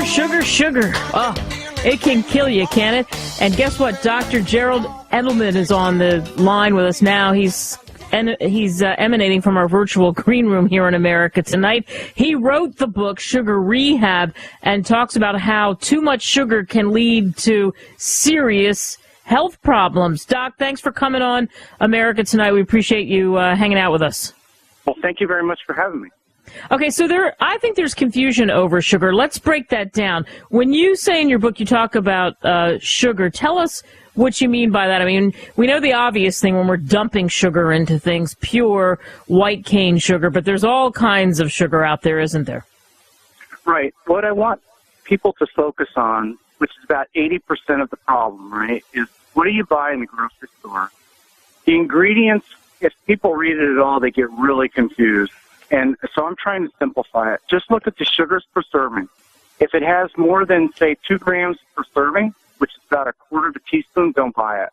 Sugar. Oh, it can kill you, can it? And guess what? Dr. Gerald Edelman is on the line with us now. He's emanating from our virtual green room here in America tonight. He wrote the book Sugar Rehab and talks about how too much sugar can lead to serious health problems. Doc, thanks for coming on America Tonight. We appreciate you hanging out with us. Well, thank you very much for having me. Okay, so I think there's confusion over sugar. Let's break that down. When you say in your book you talk about sugar, tell us what you mean by that. I mean, we know the obvious thing when we're dumping sugar into things, pure white cane sugar, but there's all kinds of sugar out there, isn't there? Right. What I want people to focus on, which is about 80% of the problem, right, is what do you buy in the grocery store? The ingredients, if people read it at all, they get really confused. And so I'm trying to simplify it. Just look at the sugars per serving. If it has more than, say, 2 grams per serving, which is about 1/4 of a teaspoon, don't buy it.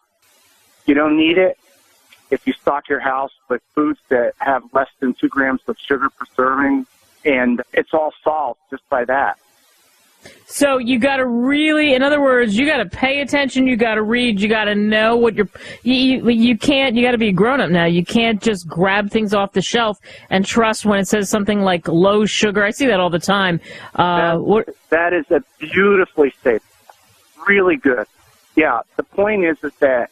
You don't need it. If you stock your house with foods that have less than 2 grams of sugar per serving, and it's all solved just by that. So you got to really, in other words, you got to pay attention, you got to read, you got to know what you can't, you got to be a grown-up now. You can't just grab things off the shelf and trust when it says something like low sugar. I see that all the time. That is a beautifully safe, really good. Yeah, the point is that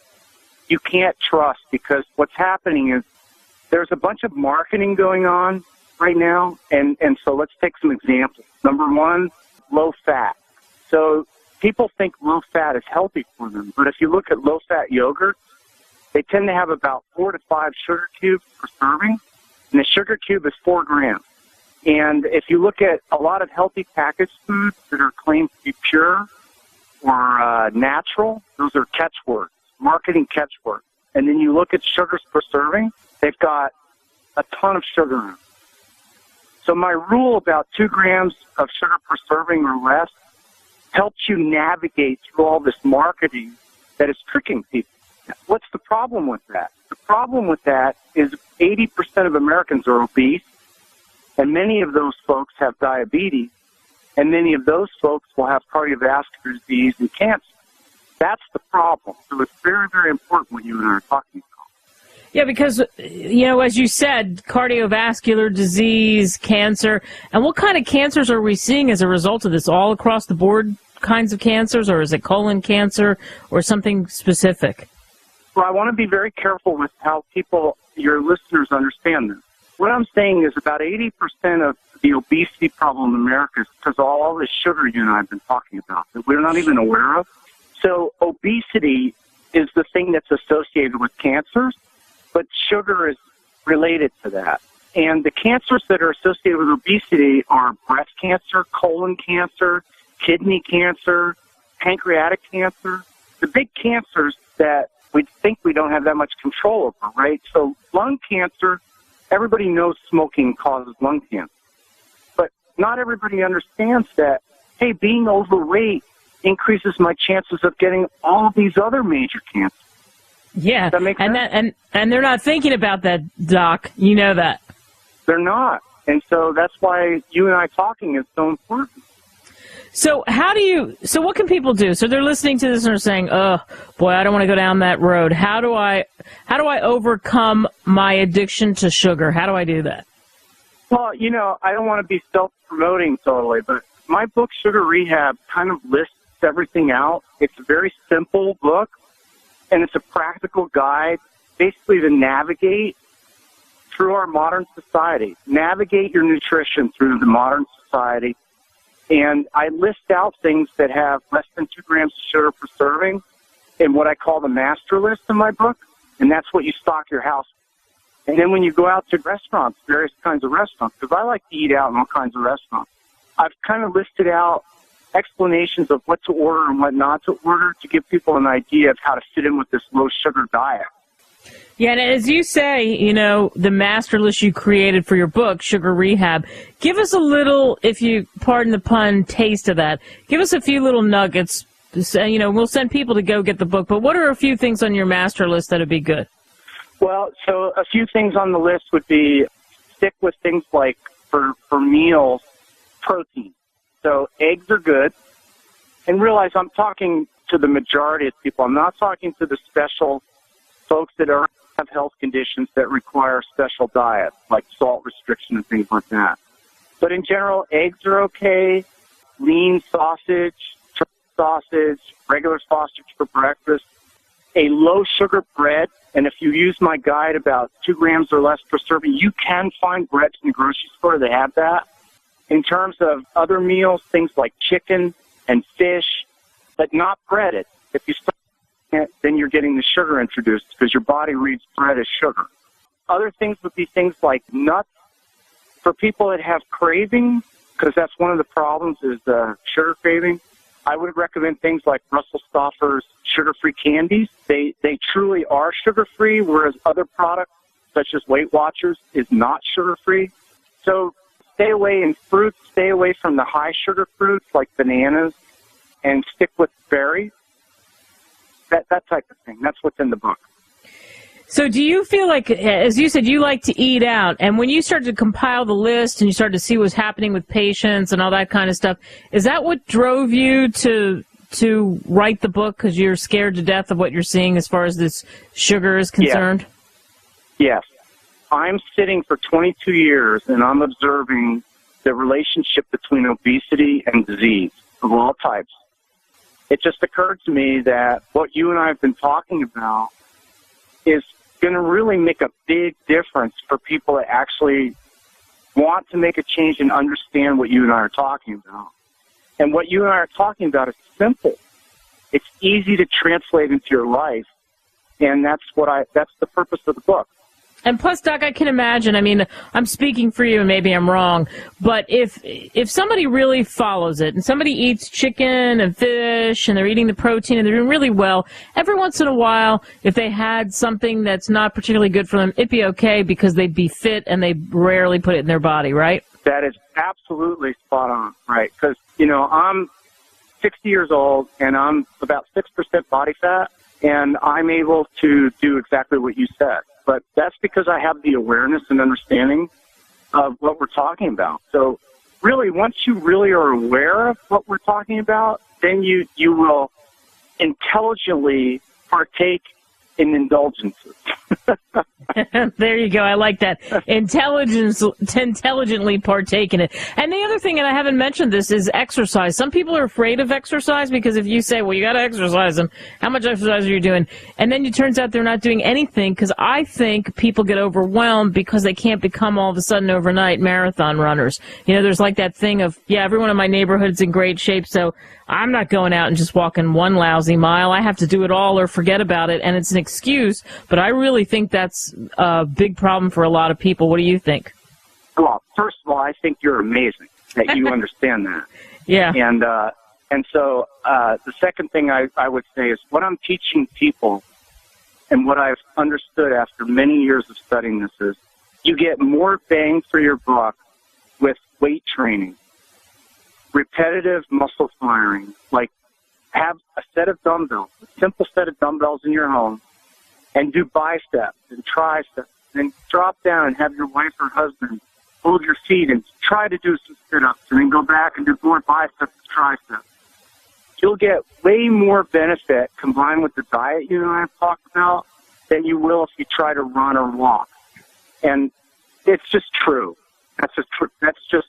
you can't trust, because what's happening is there's a bunch of marketing going on right now, and so let's take some examples. Number one, low fat. So people think low fat is healthy for them, but if you look at low fat yogurt, they tend to have about 4 to 5 sugar cubes per serving, and a sugar cube is 4 grams. And if you look at a lot of healthy packaged foods that are claimed to be pure or natural, those are catchwords, marketing catchwords. And then you look at sugars per serving, they've got a ton of sugar in them. So my rule about 2 grams of sugar per serving or less helps you navigate through all this marketing that is tricking people. What's the problem with that? The problem with that is 80% of Americans are obese, and many of those folks have diabetes, and many of those folks will have cardiovascular disease and cancer. That's the problem. So it's very, very important what you and I are talking about. Yeah, because, as you said, cardiovascular disease, cancer, and what kind of cancers are we seeing as a result of this? All across the board kinds of cancers, or is it colon cancer or something specific? Well, I want to be very careful with how your listeners understand this. What I'm saying is about 80% of the obesity problem in America is because of all this sugar you and I have been talking about that we're not even aware of. So obesity is the thing that's associated with cancers, but sugar is related to that. And the cancers that are associated with obesity are breast cancer, colon cancer, kidney cancer, pancreatic cancer, the big cancers that we think we don't have that much control over, right? So lung cancer, everybody knows smoking causes lung cancer. But not everybody understands that, hey, being overweight increases my chances of getting all of these other major cancers. Yeah, that makes sense? And they're not thinking about that, Doc. You know that. They're not. And so that's why you and I talking is so important. So what can people do? So they're listening to this and they're saying, oh, boy, I don't want to go down that road. How do I overcome my addiction to sugar? How do I do that? Well, I don't want to be self-promoting totally, but my book, Sugar Rehab, kind of lists everything out. It's a very simple book. And it's a practical guide, basically to navigate through our modern society, navigate your nutrition through the modern society. And I list out things that have less than 2 grams of sugar per serving in what I call the master list in my book. And that's what you stock your house with. And then when you go out to restaurants, various kinds of restaurants, because I like to eat out in all kinds of restaurants, I've kind of listed out explanations of what to order and what not to order to give people an idea of how to fit in with this low-sugar diet. Yeah, and as you say, the master list you created for your book, Sugar Rehab, give us a little, if you pardon the pun, taste of that. Give us a few little nuggets. We'll send people to go get the book, but what are a few things on your master list that would be good? Well, so a few things on the list would be stick with things like, for meals, protein. So eggs are good. And realize I'm talking to the majority of people. I'm not talking to the special folks that have health conditions that require special diets, like salt restriction and things like that. But in general, eggs are okay. Lean sausage, turkey sausage, regular sausage for breakfast. A low-sugar bread, and if you use my guide about 2 grams or less per serving, you can find breads in the grocery store that have that. In terms of other meals, things like chicken and fish, but not breaded. If you start it, then you're getting the sugar introduced because your body reads bread as sugar. Other things would be things like nuts. For people that have craving, because that's one of the problems is sugar craving, I would recommend things like Russell Stouffer's sugar-free candies. They truly are sugar-free, whereas other products, such as Weight Watchers, is not sugar-free. So stay away in fruits, stay away from the high-sugar fruits like bananas, and stick with berries. That type of thing. That's what's in the book. So do you feel like, as you said, you like to eat out, and when you started to compile the list and you started to see what's happening with patients and all that kind of stuff, is that what drove you to write the book, because you're scared to death of what you're seeing as far as this sugar is concerned? Yes. I'm sitting for 22 years, and I'm observing the relationship between obesity and disease of all types. It just occurred to me that what you and I have been talking about is going to really make a big difference for people that actually want to make a change and understand what you and I are talking about. And what you and I are talking about is simple. It's easy to translate into your life, and that's the purpose of the book. And plus, Doc, I can imagine, I mean, I'm speaking for you and maybe I'm wrong, but if somebody really follows it and somebody eats chicken and fish and they're eating the protein and they're doing really well, every once in a while, if they had something that's not particularly good for them, it'd be okay because they'd be fit and they rarely put it in their body, right? That is absolutely spot on, right? Because, I'm 60 years old and I'm about 6% body fat, and I'm able to do exactly what you said. But that's because I have the awareness and understanding of what we're talking about. So really, once you really are aware of what we're talking about, then you will intelligently partake in indulgences. There you go. I like that. Intelligently partake in it. And the other thing, and I haven't mentioned this, is exercise. Some people are afraid of exercise because if you say, well, you got to exercise them, how much exercise are you doing? And then it turns out they're not doing anything, because I think people get overwhelmed because they can't become all of a sudden overnight marathon runners. There's like that thing of, everyone in my neighborhood's in great shape, so I'm not going out and just walking one lousy mile. I have to do it all or forget about it, and it's an excuse, but I really think that's a big problem for a lot of people. What do you think? Well, first of all, I think you're amazing that you understand that. Yeah. And so the second thing I would say is what I'm teaching people and what I've understood after many years of studying this is you get more bang for your buck with weight training. Repetitive muscle firing, like have a set of dumbbells, a simple set of dumbbells in your home, and do biceps and triceps, and drop down and have your wife or husband hold your feet and try to do some sit-ups, and then go back and do more biceps and triceps. You'll get way more benefit combined with the diet you and I have talked about than you will if you try to run or walk. And it's just true. That's just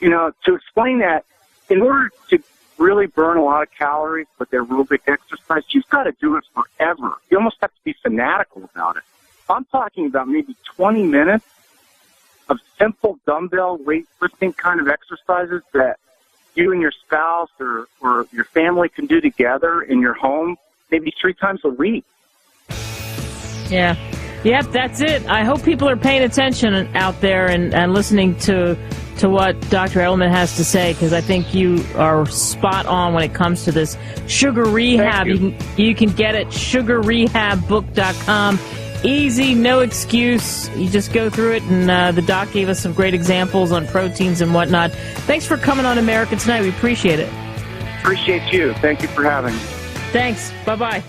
to explain that, in order to really burn a lot of calories with aerobic exercise, you've got to do it forever. You almost have to be fanatical about it. I'm talking about maybe 20 minutes of simple dumbbell weightlifting kind of exercises that you and your spouse or your family can do together in your home maybe 3 times a week. Yeah. Yep, that's it. I hope people are paying attention out there and listening to what Dr. Edelman has to say, because I think you are spot on when it comes to this. Sugar Rehab, you can get it, sugarrehabbook.com. Easy, no excuse. You just go through it, and the doc gave us some great examples on proteins and whatnot. Thanks for coming on America Tonight. We appreciate it. Appreciate you. Thank you for having me. Thanks. Bye-bye.